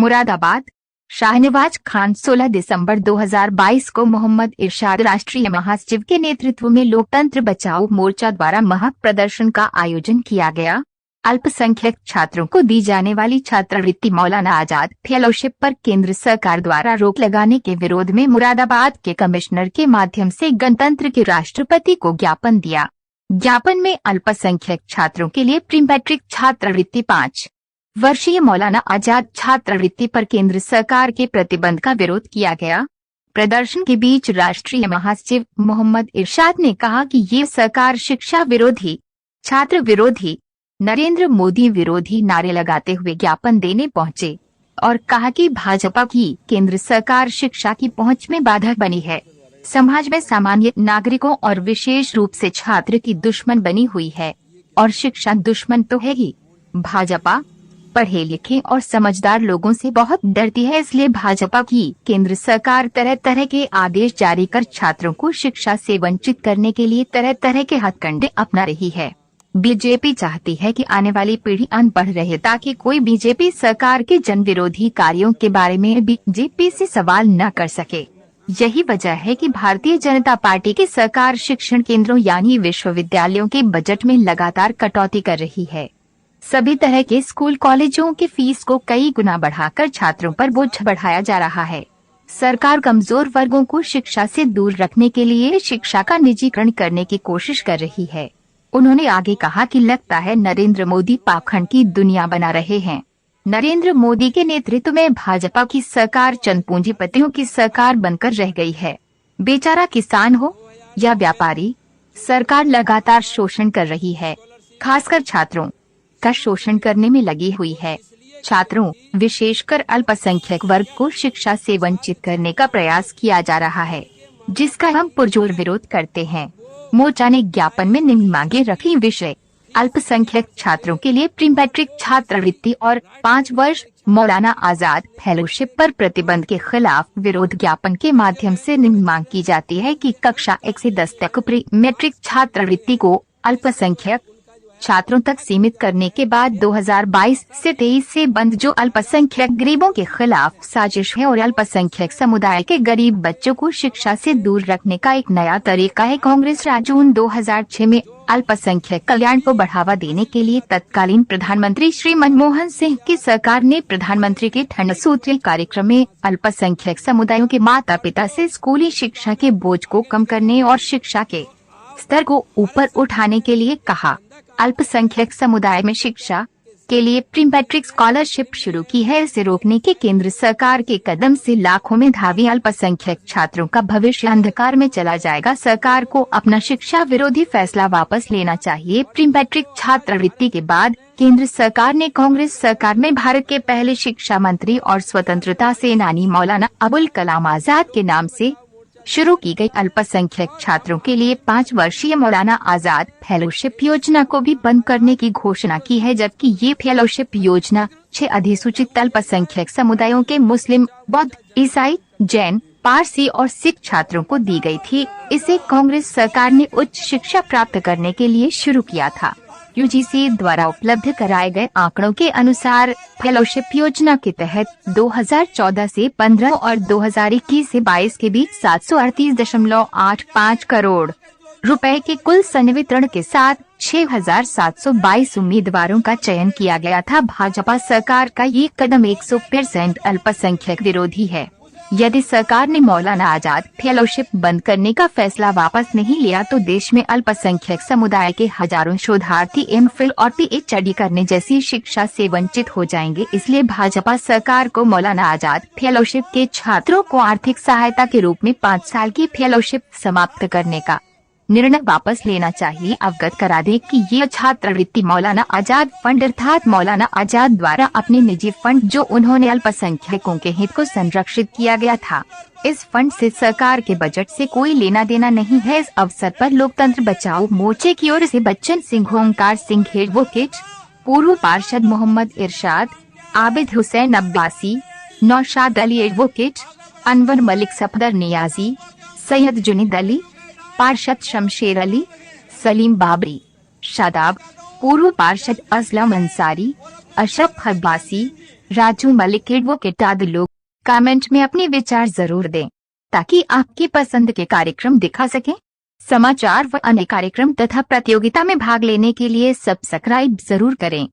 मुरादाबाद। शाहनवाज खान 16 दिसंबर 2022 को मोहम्मद इरशाद राष्ट्रीय महासचिव के नेतृत्व में लोकतंत्र बचाओ मोर्चा द्वारा महाप्रदर्शन का आयोजन किया गया। अल्पसंख्यक छात्रों को दी जाने वाली छात्रवृत्ति मौलाना आजाद फेलोशिप पर केंद्र सरकार द्वारा रोक लगाने के विरोध में मुरादाबाद के कमिश्नर के माध्यम से गणतंत्र के राष्ट्रपति को ज्ञापन दिया। ज्ञापन में अल्पसंख्यक छात्रों के लिए प्री मैट्रिक छात्रवृत्ति 5 वर्षीय मौलाना आजाद छात्रवृत्ति पर केंद्र सरकार के प्रतिबंध का विरोध किया गया। प्रदर्शन के बीच राष्ट्रीय महासचिव मोहम्मद इरशाद ने कहा कि ये सरकार शिक्षा विरोधी, छात्र विरोधी, नरेंद्र मोदी विरोधी नारे लगाते हुए ज्ञापन देने पहुंचे और कहा कि भाजपा की केंद्र सरकार शिक्षा की पहुंच में बाधक बनी है, समाज में सामान्य नागरिकों और विशेष रूप से छात्र की दुश्मन बनी हुई है और शिक्षा दुश्मन तो है ही। भाजपा पढ़े लिखे और समझदार लोगों से बहुत डरती है, इसलिए भाजपा की केंद्र सरकार तरह तरह के आदेश जारी कर छात्रों को शिक्षा से वंचित करने के लिए तरह तरह के हथकंडे अपना रही है। बीजेपी चाहती है कि आने वाली पीढ़ी अनपढ़ रहे ताकि कोई बीजेपी सरकार के जन विरोधी कार्यों के बारे में बीजेपी से सवाल न कर सके। यही वजह है कि भारतीय जनता पार्टी की सरकार शिक्षण केंद्रों यानी विश्वविद्यालयों के बजट में लगातार कटौती कर रही है। सभी तरह के स्कूल कॉलेजों की फीस को कई गुना बढ़ाकर छात्रों पर बोझ बढ़ाया जा रहा है। सरकार कमजोर वर्गों को शिक्षा से दूर रखने के लिए शिक्षा का निजीकरण करने की कोशिश कर रही है। उन्होंने आगे कहा कि लगता है नरेंद्र मोदी पाखंड की दुनिया बना रहे हैं। नरेंद्र मोदी के नेतृत्व में भाजपा की सरकार चंद पूंजीपतियों की सरकार बनकर रह गई है। बेचारा किसान हो या व्यापारी, सरकार लगातार शोषण कर रही है, खासकर छात्रों का शोषण करने में लगी हुई है। छात्रों, विशेषकर अल्पसंख्यक वर्ग को शिक्षा से वंचित करने का प्रयास किया जा रहा है, जिसका हम पुरजोर विरोध करते हैं। मोर्चा ने ज्ञापन में निम्न मांगे रखी विषय: अल्पसंख्यक छात्रों के लिए प्री मैट्रिक छात्रवृत्ति और 5 वर्ष मौलाना आजाद फेलोशिप पर प्रतिबंध के खिलाफ विरोध ज्ञापन के माध्यम से निम्न मांग की जाती है कि कक्षा 1 से 10 तक प्री मैट्रिक छात्रवृत्ति को अल्पसंख्यक छात्रों तक सीमित करने के बाद 2022 से 23 से बंद, जो अल्पसंख्यक गरीबों के खिलाफ साजिश है और अल्पसंख्यक समुदाय के गरीब बच्चों को शिक्षा से दूर रखने का एक नया तरीका है। कांग्रेस जून 2006 में अल्पसंख्यक कल्याण को बढ़ावा देने के लिए तत्कालीन प्रधानमंत्री श्री मनमोहन सिंह की सरकार ने प्रधानमंत्री के ठंड सूत्र कार्यक्रम में अल्पसंख्यक समुदायों के माता पिता से स्कूली शिक्षा के बोझ को कम करने और शिक्षा के स्तर को ऊपर उठाने के लिए कहा। अल्पसंख्यक समुदाय में शिक्षा के लिए प्री मैट्रिक स्कॉलरशिप शुरू की है। इसे रोकने के केंद्र सरकार के कदम से लाखों मेधावी अल्पसंख्यक छात्रों का भविष्य अंधकार में चला जाएगा। सरकार को अपना शिक्षा विरोधी फैसला वापस लेना चाहिए। प्री मैट्रिक छात्रवृत्ति के बाद केंद्र सरकार ने कांग्रेस सरकार में भारत के पहले शिक्षा मंत्री और स्वतंत्रता सेनानी मौलाना अबुल कलाम आजाद के नाम से शुरू की गई अल्पसंख्यक छात्रों के लिए 5 वर्षीय मौलाना आजाद फेलोशिप योजना को भी बंद करने की घोषणा की है, जबकि ये फेलोशिप योजना 6 अधिसूचित अल्पसंख्यक समुदायों के मुस्लिम, बौद्ध, ईसाई, जैन, पारसी और सिख छात्रों को दी गई थी। इसे कांग्रेस सरकार ने उच्च शिक्षा प्राप्त करने के लिए शुरू किया था। यूजीसी द्वारा उपलब्ध कराए गए आंकड़ों के अनुसार फेलोशिप योजना के तहत 2014 से 15 और 2021 से 22 के बीच 738.85 करोड़ रुपए के कुल संवितरण के साथ 6,722 उम्मीदवारों का चयन किया गया था। भाजपा सरकार का ये कदम 100% अल्पसंख्यक विरोधी है। यदि सरकार ने मौलाना आजाद फेलोशिप बंद करने का फैसला वापस नहीं लिया तो देश में अल्पसंख्यक समुदाय के हजारों शोधार्थी एमफिल और पीएचडी करने जैसी शिक्षा से वंचित हो जाएंगे। इसलिए भाजपा सरकार को मौलाना आजाद फेलोशिप के छात्रों को आर्थिक सहायता के रूप में 5 साल की फेलोशिप समाप्त करने का निर्णय वापस लेना चाहिए। अवगत करा दें कि ये छात्रवृत्ति मौलाना आजाद फंड अर्थात मौलाना आजाद द्वारा अपने निजी फंड जो उन्होंने अल्पसंख्यकों के हित को संरक्षित किया गया था, इस फंड से सरकार के बजट से कोई लेना देना नहीं है। इस अवसर पर लोकतंत्र बचाओ मोर्चे की ओर से बच्चन सिंह, ओंकार सिंह एडवोकेट, पूर्व पार्षद मोहम्मद इरशाद, आबिद हुसैन अब्बासी, नौशाद अली एडवोकेट, अनवर मलिक, सफदर नियाजी, सैयद जुनीद अली, पार्षद शमशेर अली, सलीम बाबरी, शादाब, पूर्व पार्षद असलम अंसारी, अशरफ अब्बासी, राजू मलिक एडवोकेट आदि लोग। कमेंट में अपने विचार जरूर दें ताकि आपकी पसंद के कार्यक्रम दिखा सकें। समाचार व अन्य कार्यक्रम तथा प्रतियोगिता में भाग लेने के लिए सब्सक्राइब जरूर करें।